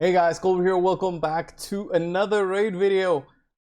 Hey guys, Coldbrew here. Welcome back to another raid video.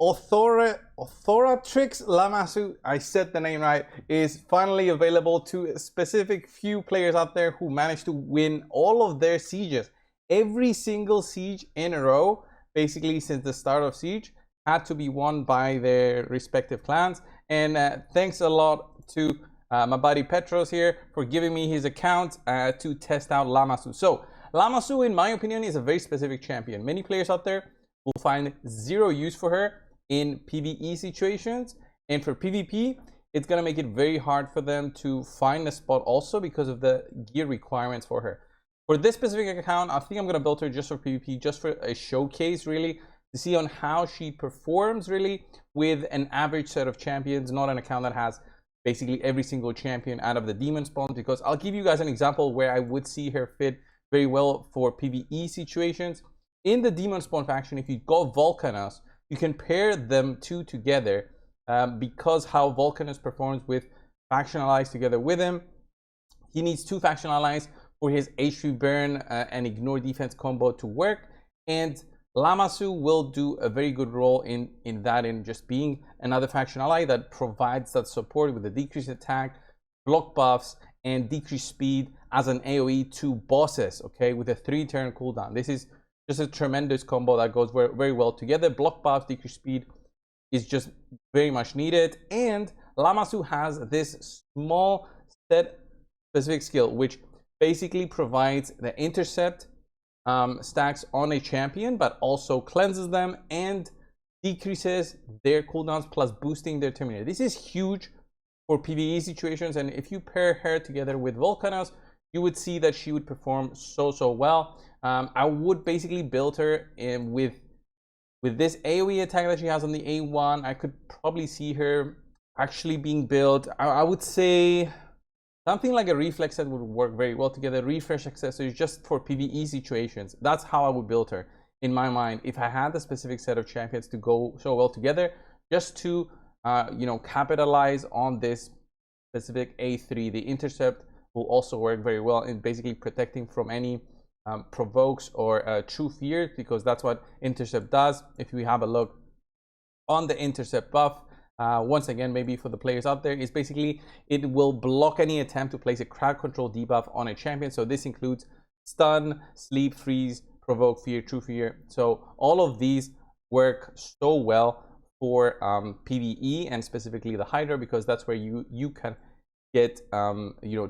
Authortrix Lamasu, I said the name right, is finally available to a specific few players out there who managed to win all of their sieges. Every single siege in a row, basically since the start of Siege, had to be won by their respective clans. And thanks a lot to my buddy Petros here for giving me his account to test out Lamasu. So Lamasu, in my opinion, is a very specific champion. Many players out there will find zero use for her in PvE situations, and for PvP, it's gonna make it very hard for them to find a spot also because of the gear requirements for her. For this specific account, I think I'm gonna build her just for PvP, just for a showcase really, to see on how she performs really with an average set of champions, not an account that has basically every single champion out of the demon spawn, because I'll give you guys an example where I would see her fit very well for PvE situations. In the demon spawn faction, if you go Volcanos, you can pair them two together because how Volcanos performs with faction allies together with him. He needs two faction allies for his HP burn and ignore defense combo to work, and Lamasu will do a very good role in just being another faction ally that provides that support with the decreased attack, block buffs, and decreased speed as an AoE to bosses, okay, with a 3-turn cooldown. This is just a tremendous combo that goes very, very well together. Block buffs, decreased speed is just very much needed, and Lamasu has this small set specific skill which basically provides the intercept stacks on a champion, but also cleanses them and decreases their cooldowns, plus boosting their Terminator. This is huge for PvE situations, and if you pair her together with Volcanos, you would see that she would perform so well. I would basically build her in with this AoE attack that she has on the A1. I could probably see her actually being built. I would say something like a reflex set would work very well together. Refresh accessories just for PvE situations. That's how I would build her in my mind if I had a specific set of champions to go so well together, just to capitalize on this specific A3. The Intercept will also work very well in basically protecting from any provokes or true fear, because that's what Intercept does. If we have a look on the Intercept buff, once again, maybe for the players out there, is basically it will block any attempt to place a crowd control debuff on a champion. So this includes stun, sleep, freeze, provoke, fear, true fear. So all of these work so well for PvE, and specifically the Hydra, because that's where you can get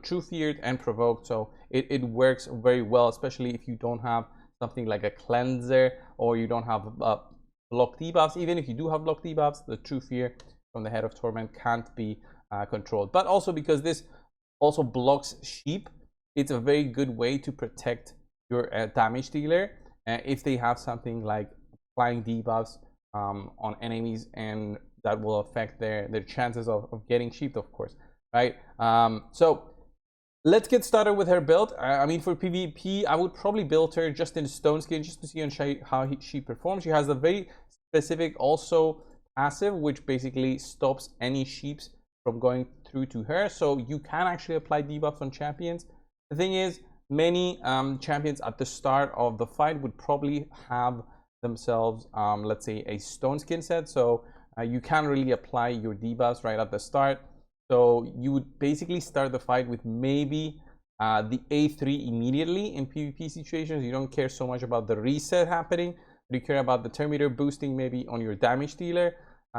true feared and provoked. So it works very well, especially if you don't have something like a cleanser or you don't have block debuffs. Even if you do have block debuffs, the true fear from the Head of Torment can't be controlled. But also because this also blocks sheep, it's a very good way to protect your damage dealer if they have something like applying debuffs on enemies, and that will affect their chances of getting sheeped, of course, right? So let's get started with her build. I mean, for PvP, I would probably build her just in stone skin, just to see how she performs. She has a very specific also passive which basically stops any sheeps from going through to her, so you can actually apply debuffs on champions. The thing is, many champions at the start of the fight would probably have themselves let's say a stone skin set, so you can't really apply your debuffs right at the start. So you would basically start the fight with maybe the A3 immediately. In PvP situations, you don't care so much about the reset happening, but you care about the Terminator boosting maybe on your damage dealer,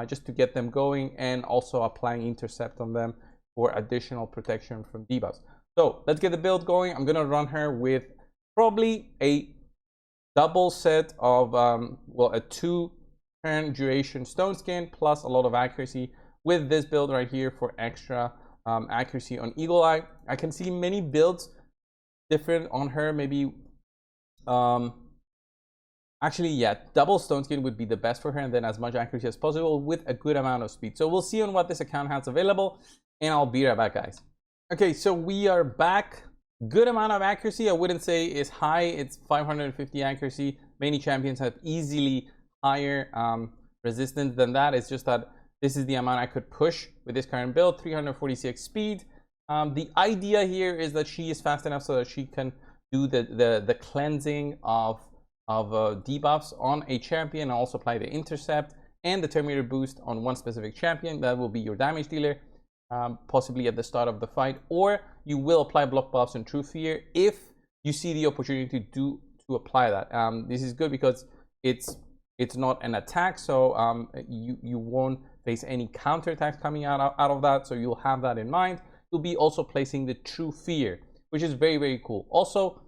just to get them going, and also applying Intercept on them for additional protection from debuffs. So let's get the build going. I'm gonna run her with probably a double set of a 2-turn duration stone skin plus a lot of accuracy, with this build right here for extra accuracy on Eagle Eye. I can see many builds different on her. Maybe actually, yeah, double stone skin would be the best for her, and then as much accuracy as possible with a good amount of speed. So we'll see on what this account has available, and I'll be right back, guys. Okay, so we are back. Good amount of accuracy. I wouldn't say is high. It's 550 accuracy. Many champions have easily higher resistance than that. It's just that this is the amount I could push with this current build. 346 speed. The idea here is that she is fast enough so that she can do the cleansing of debuffs on a champion, and also apply the Intercept and the Terminator boost on one specific champion. That will be your damage dealer, possibly at the start of the fight, or you will apply block buffs on True Fear if you see the opportunity to apply that. This is good because it's not an attack, so you won't face any counter attacks coming out of that, so you'll have that in mind. You'll be also placing the True Fear, which is very, very cool. Also,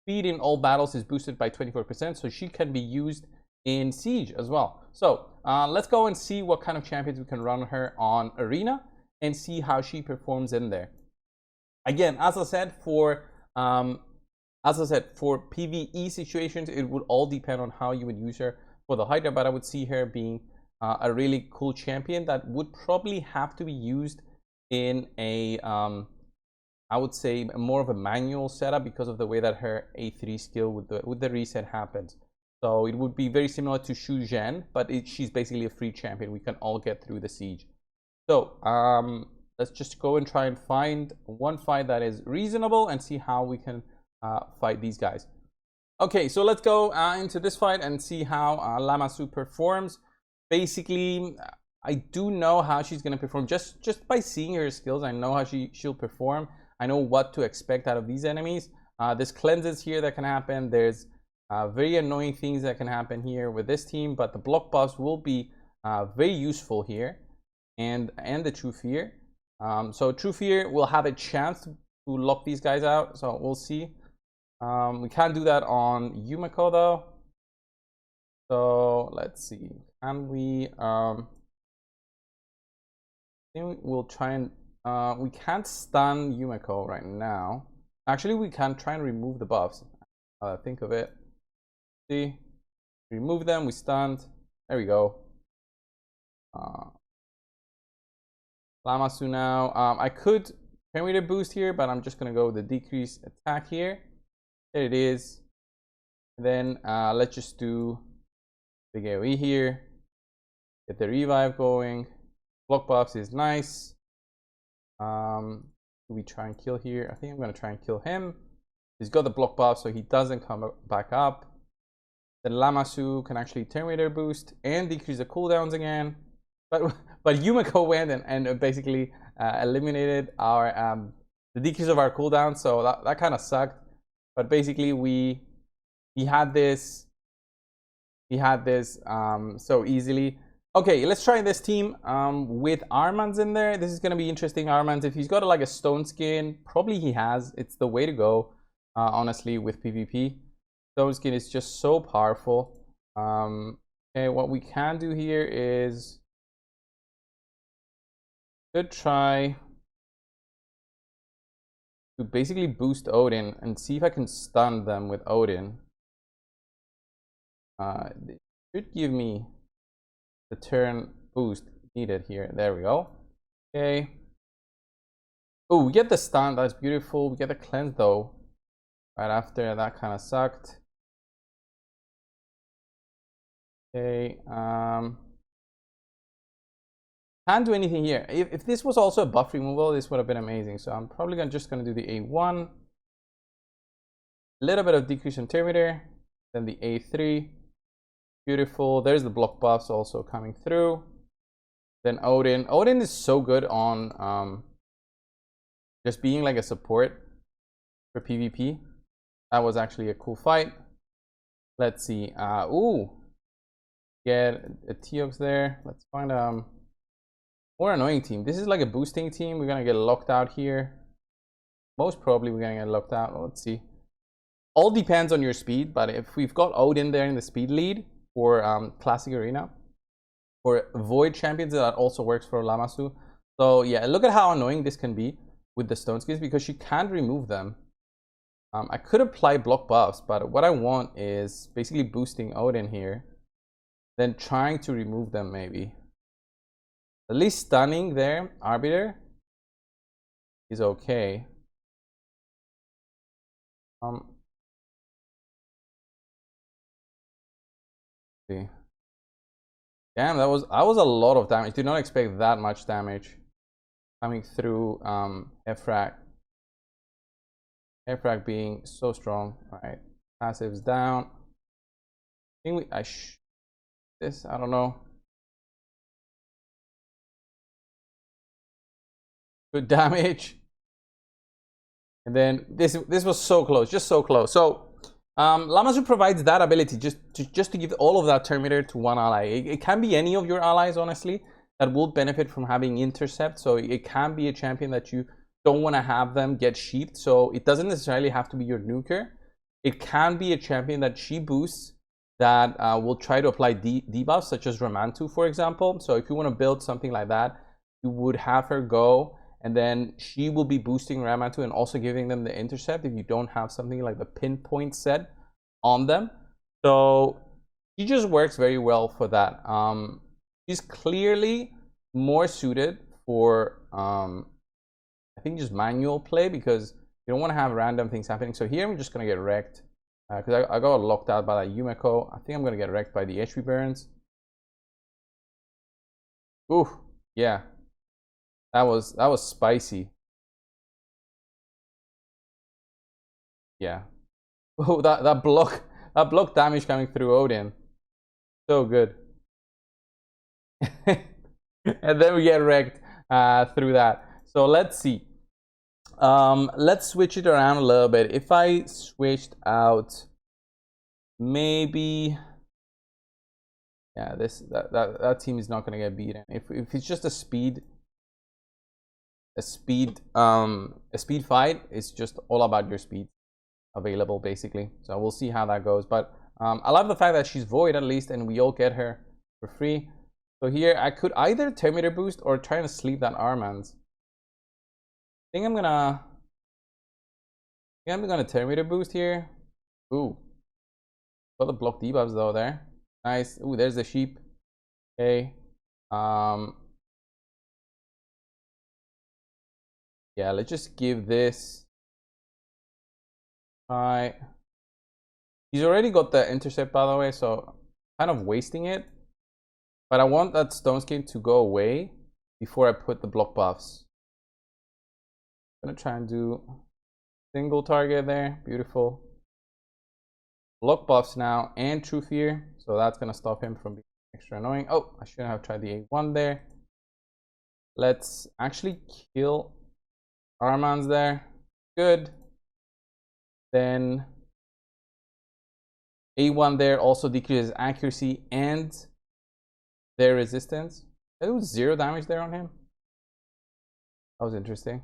speed in all battles is boosted by 24%, so she can be used in Siege as well. So let's go and see what kind of champions we can run her on Arena and see how she performs in there. Again, as I said, for PvE situations, it would all depend on how you would use her for the Hydra, but I would see her being a really cool champion that would probably have to be used in a I would say more of a manual setup because of the way that her A3 skill with the reset happens. So it would be very similar to Shu Zhen, but she's basically a free champion. We can all get through the siege. So let's just go and try and find one fight that is reasonable and see how we can fight these guys. Okay, so let's go into this fight and see how Lamasu performs. Basically, I do know how she's going to perform just by seeing her skills. I know how she'll perform. I know what to expect out of these enemies. There's cleanses here that can happen. There's very annoying things that can happen here with this team, but the block buffs will be very useful here, and the True Fear. So True Fear will have a chance to lock these guys out. So we'll see. We can't do that on Yumiko though. So let's see. Can we? I think we'll try and. We can't stun Yumiko right now. Actually, we can try and remove the buffs. Think of it. See, remove them. We stunned. There we go. Lamasu now. I could Terminator boost here, but I'm just gonna go with the decrease attack here. There it is. And then let's just do big AoE here. Get the revive going. Block buffs is nice. We try and kill here. I think I'm gonna try and kill him. He's got the block buff, so he doesn't come back up. Then Lamasu can actually Terminator boost and decrease the cooldowns again. But Yumiko went and basically eliminated our the decrease of our cooldown, so that kind of sucked. But basically we had this so easily. Okay, let's try this team with Armand's in there. This is gonna be interesting. Armand, if he's got like a stone skin, probably he has. It's the way to go, honestly, with PvP. Stone skin is just so powerful. Okay, what we can do here is could try to basically boost Odin and see if I can stun them with Odin. It should give me the turn boost needed here. There we go. Okay. Oh, we get the stun. That's beautiful. We get the cleanse though. Right after that kind of sucked. Okay. Can't do anything here. If this was also a buff removal, this would have been amazing. So I'm probably just gonna do the A1. A little bit of decrease in Terminator. Then the A3. Beautiful. There's the block buffs also coming through. Then Odin. Odin is so good on just being like a support for PvP. That was actually a cool fight. Let's see. Ooh. Get a Teox there. Let's find more annoying team. This is like a boosting team. We're gonna get locked out here. Most probably we're gonna get locked out. Well, let's see. All depends on your speed, but if we've got Odin there in the speed lead for Classic Arena, for Void Champions, that also works for Lamasu. So yeah, look at how annoying this can be with the stone skins because she can't remove them. I could apply block buffs, but what I want is basically boosting Odin here, then trying to remove them maybe. At least stunning there, Arbiter, is okay. See. Damn, that was a lot of damage. Did not expect that much damage coming through Efrak. Efrak being so strong. All right, passives down. think this, I don't know. Good damage. And then this was so close, just so close. So Lamasu provides that ability just to give all of that Terminator to one ally. It can be any of your allies, honestly, that will benefit from having Intercept. So it can be a champion that you don't want to have them get sheathed. So it doesn't necessarily have to be your nuker. It can be a champion that she boosts that will try to apply debuffs, such as Ramantu, for example. So if you want to build something like that, you would have her go, and then she will be boosting Ramantu and also giving them the Intercept if you don't have something like the pinpoint set on them. So she just works very well for that. She's clearly more suited for I think just manual play, because you don't want to have random things happening. So here I'm just gonna get wrecked because I got locked out by that Yumeko. I think I'm gonna get wrecked by the HP burns. Ooh, yeah. That was spicy. Yeah. Oh, that block damage coming through Odin. So good. And then we get wrecked through that. So let's see. Let's switch it around a little bit. If I switched out, maybe, yeah, that team is not gonna get beaten. If it's just a speed fight, it's just all about your speed available, basically. So we'll see how that goes. But I love the fact that she's void at least, and we all get her for free. So here I could either Terminator boost or try to sleep that Armand's. I think I'm gonna Terminator boost here. Ooh, got the block debuffs though there. Nice. Ooh, there's the sheep. Okay. Yeah, let's just give this. Alright. He's already got the Intercept, by the way, so kind of wasting it. But I want that Stone Skin to go away before I put the block buffs. I'm gonna try and do single target there. Beautiful. Block buffs now and True Fear, so that's gonna stop him from being extra annoying. Oh, I shouldn't have tried the A1 there. Let's actually kill Armand's there. Good. Then A1 there also decreases accuracy and their resistance. It was 0 damage there on him. That was interesting.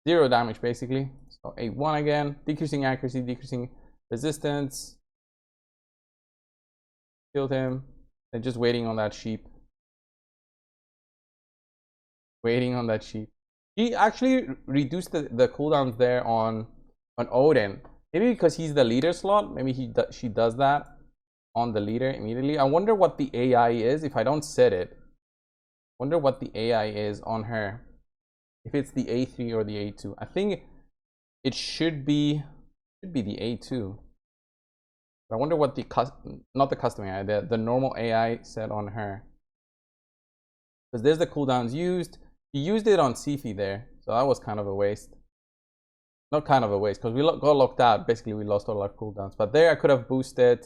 0 damage basically. So A1 again, decreasing accuracy, decreasing resistance. Killed him. And just waiting on that sheep. Waiting on that sheep. He actually reduced the cooldowns there on Odin. Maybe because he's the leader slot. Maybe she does that on the leader immediately. I wonder what the AI is if I don't set it. Wonder what the AI is on her. If it's the A3 or the A2. I think it should be the A2. But I wonder what the not the custom AI, the normal AI set on her. Because there's the cooldowns used. He used it on Sifi there, so that was kind of a waste. Not kind of a waste, because we got locked out. Basically, we lost all our cooldowns. But there I could have boosted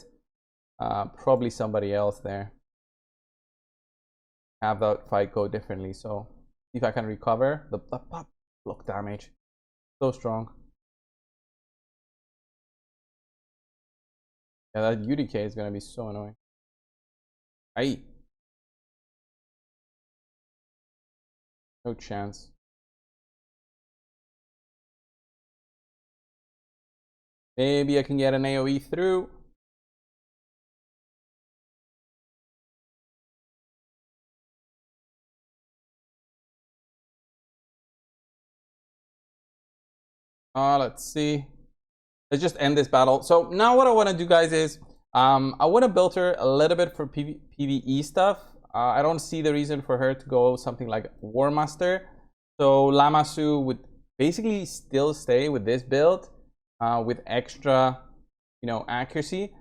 probably somebody else there. Have that fight go differently. So see if I can recover the pop block damage. So strong. Yeah, that UDK is gonna be so annoying. Aye. No chance. Maybe I can get an AoE through. Let's see. Let's just end this battle. So now what I want to do, guys, is I want to build her a little bit for PvE stuff. I don't see the reason for her to go something like War Master. So Lamasu would basically still stay with this build with extra, accuracy.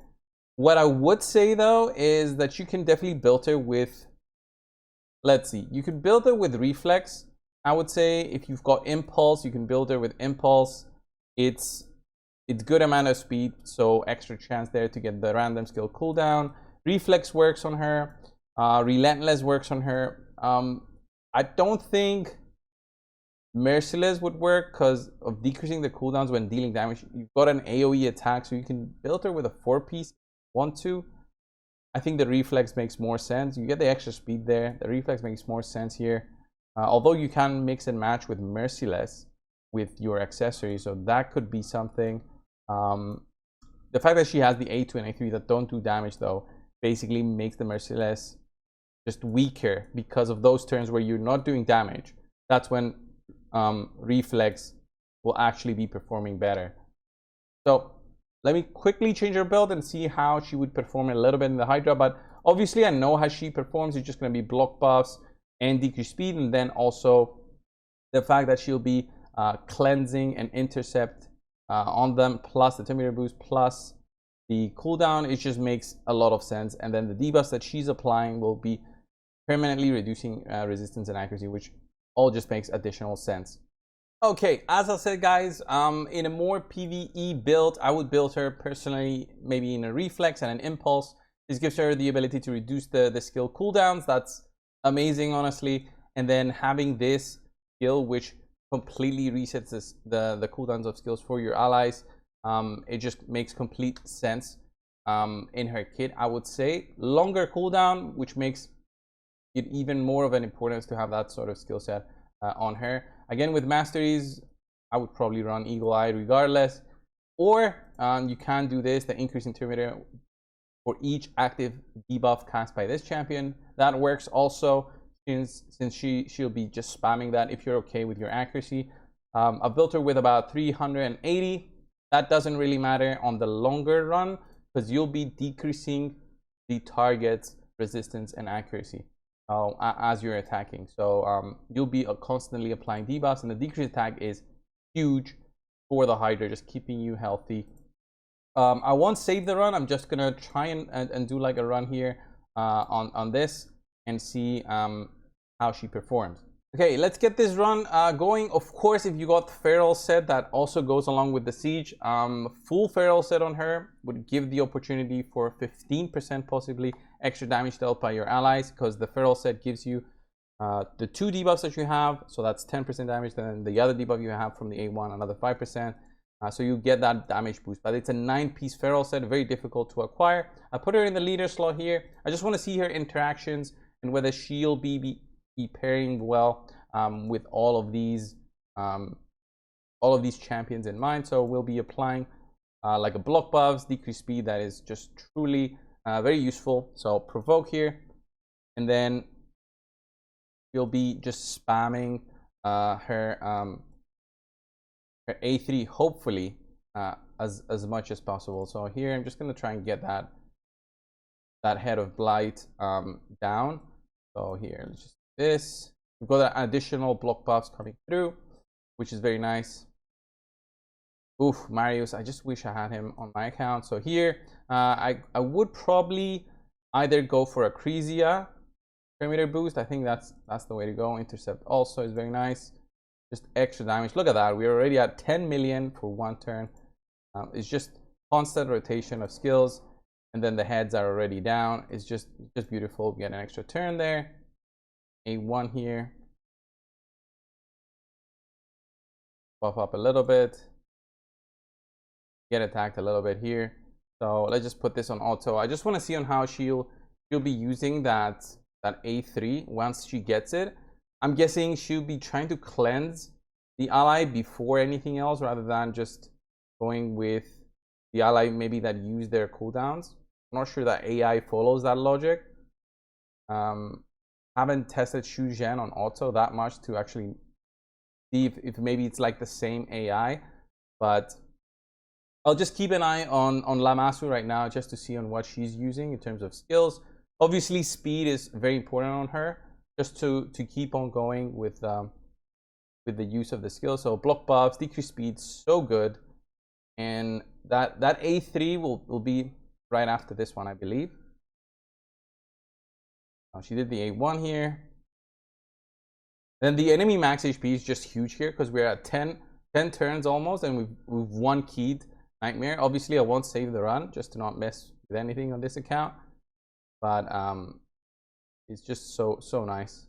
What I would say though is that you can definitely build her with, let's see, you could build her with Reflex. I would say if you've got Impulse, you can build her with Impulse. It's it's good amount of speed, so extra chance there to get the random skill cooldown. Reflex works on her. Relentless works on her. I don't think Merciless would work because of decreasing the cooldowns when dealing damage. You've got an AoE attack, so you can build her with a 4-piece. Want to? I think the reflex makes more sense. You get the extra speed there. The reflex makes more sense here. Although you can mix and match with Merciless with your accessories, so that could be something. The fact that she has the A2 and A3 that don't do damage though basically makes the Merciless just weaker because of those turns where you're not doing damage. That's when reflex will actually be performing better. So let me quickly change her build and see how she would perform a little bit in the Hydra, but obviously I know how she performs. It's just going to be block buffs and decreased speed, and then also the fact that she'll be cleansing and intercept on them, plus the Terminator boost, plus the cooldown. It just makes a lot of sense. And then the debuffs that she's applying will be permanently reducing resistance and accuracy, which all just makes additional sense. Okay, as I said, guys, in a more PvE build, I would build her personally maybe in a reflex and an impulse. This gives her the ability to reduce the skill cooldowns. That's amazing, honestly. And then having this skill which completely resets the cooldowns of skills for your allies, it just makes complete sense in her kit. I would say longer cooldown, which makes it even more of an importance to have that sort of skill set on her. Again, with masteries, I would probably run Eagle Eye regardless, or you can do this, the increase in Terminator for each active debuff cast by this champion. That works also, since she'll be just spamming that if you're okay with your accuracy. I've built her with about 380. That doesn't really matter on the longer run because you'll be decreasing the target's resistance and accuracy as you're attacking. So you'll be constantly applying debuffs, and the decreased attack is huge for the Hydra, just keeping you healthy. I won't save the run. I'm just gonna try and do like a run here on this and see how she performs. Okay, let's get this run going. Of course, if you got Feral set, that also goes along with the Siege. Full Feral set on her would give the opportunity for 15% possibly extra damage dealt by your allies, because the Feral set gives you the 2 debuffs that you have, so that's 10% damage. Then the other debuff you have from the A1, another 5%. So you get that damage boost, but it's a 9-piece Feral set, very difficult to acquire. I put her in the leader slot here. I just want to see her interactions and whether she'll be pairing well with all of these champions in mind. So we'll be applying like a block buffs, decreased speed, that is just truly very useful. So provoke here, and then you'll be just spamming her A3, hopefully as much as possible. So here I'm just going to try and get that head of blight down. So here, let's just do this. We've got additional block buffs coming through, which is very nice. Oof, Marius, I just wish I had him on my account. So here I would probably either go for a Crisia perimeter boost. I think that's the way to go. Intercept also is very nice. Just extra damage. Look at that. We're already at 10 million for one turn. It's just constant rotation of skills, and then the heads are already down. It's just beautiful. We get an extra turn there. A1 here. Buff up a little bit. Get attacked a little bit here. So let's just put this on auto. I just want to see on how she'll be using that A3 once she gets it. I'm guessing she'll be trying to cleanse the ally before anything else, rather than just going with the ally maybe that use their cooldowns. I'm not sure that AI follows that logic. Haven't tested Shu Zhen on auto that much to actually see if maybe it's like the same AI, but I'll just keep an eye on Lamasu right now just to see on what she's using in terms of skills. Obviously, speed is very important on her, just to keep on going with the use of the skill. So block buffs, decrease speed, so good. And that A3 will be right after this one, I believe. She did the A1 here. Then the enemy max HP is just huge here, because we're at 10 turns almost, and we've one keyed nightmare. Obviously, I won't save the run just to not mess with anything on this account. But it's just so nice.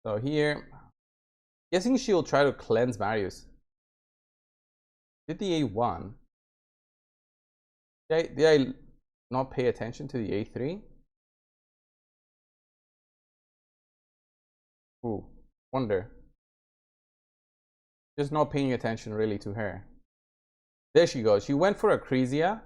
So here, guessing she'll try to cleanse Marius. Did the A1? Did I not pay attention to the A3? Ooh, wonder. Just not paying attention really to her. There she goes. She went for Acrisia.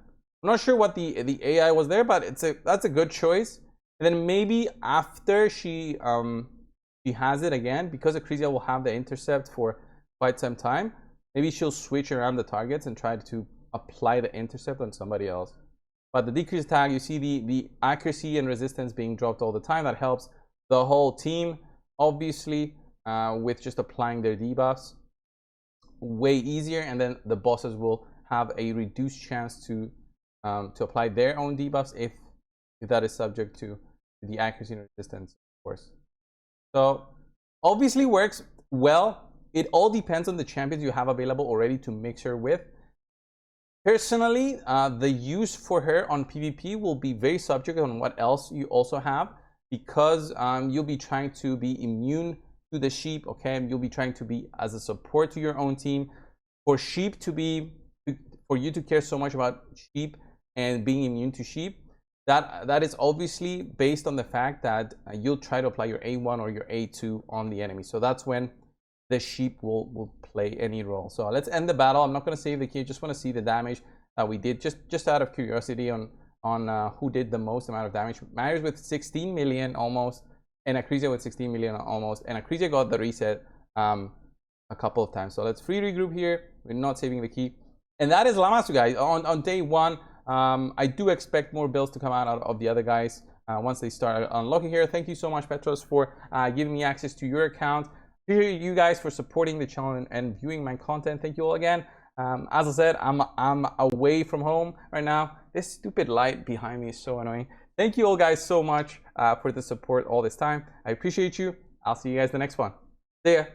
I'm not sure what the AI was there, but that's a good choice. And then maybe after she has it again, because Acrisia will have the Intercept for quite some time, maybe she'll switch around the targets and try to apply the Intercept on somebody else. But the decrease tag, you see the accuracy and resistance being dropped all the time. That helps the whole team, obviously, with just applying their debuffs. Way easier, and then the bosses will have a reduced chance to apply their own debuffs if that is subject to the accuracy and resistance, of course. So obviously works well. It all depends on the champions you have available already to mix her with. Personally, the use for her on PvP will be very subject on what else you also have, because you'll be trying to be immune to the sheep, okay? You'll be trying to be as a support to your own team. For sheep to be, for you to care so much about sheep and being immune to sheep, that is obviously based on the fact that you'll try to apply your A1 or your A2 on the enemy. So that's when the sheep will play any role. So let's end the battle. I'm not going to save the key. I just want to see the damage that we did, just out of curiosity on who did the most amount of damage. Marius with 16 million almost, and Acrisia with 16 million almost, and Acrisia got the reset a couple of times. So let's free regroup here. We're not saving the key. And that is Lamasu, guys. On day one, I do expect more builds to come out of the other guys once they start unlocking here. Thank you so much, Petros, for giving me access to your account. Appreciate you guys for supporting the channel and viewing my content. Thank you all again. As I said, I'm away from home right now. This stupid light behind me is so annoying. Thank you all guys so much for the support all this time. I appreciate you. I'll see you guys in the next one. See ya.